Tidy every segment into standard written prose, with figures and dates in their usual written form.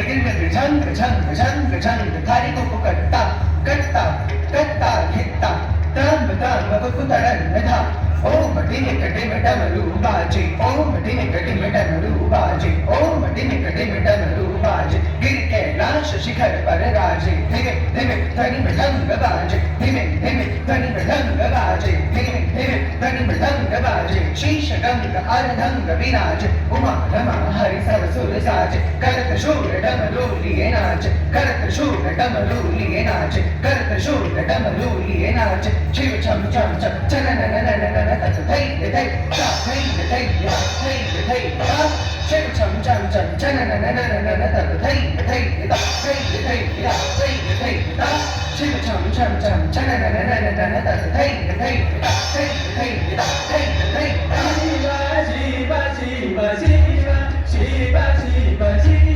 गिरगिर झंग झंग झंग झंग थारी को कट्टा कट्टा कट्टा घेता तंब तंब कुतडन धा ओम डिनिक डिम डमरू बाजे ओम डिनिक डिम डमरू बाजे ओम डिनिक डिम डमरू बाजे गिर कैलाश शिखर पर राजे धिमे धिमे धनि मृदंग बाजे धिमे धिमे धनि मृदंग बाजे धिमे धिमे धनि मृदंग बाजे शीश गंग अर्धंग विराज उमा रमा हरि सब सुर साज करत शूर डमरू लिए नाच करत शूर डमरू लिए नाच करत शूर डमरू लिए नाच शिव छम छम छम चन नन नन नन तत थै थै ता थै थै थै थै ता शिव छम छम छम चन नन नन नन तत थै थै ता थै थै ता थै थै ता शिव छम छम छम चन नन नन नन तत थै थै ता थै थै ता थै थै ता शिवा शिवा शिवा शिवा शिवा शिवा शिवा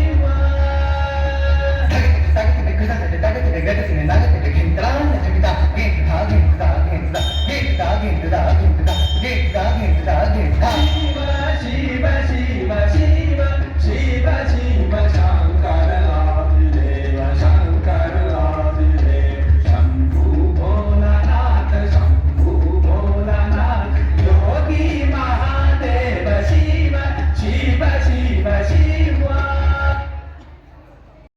Get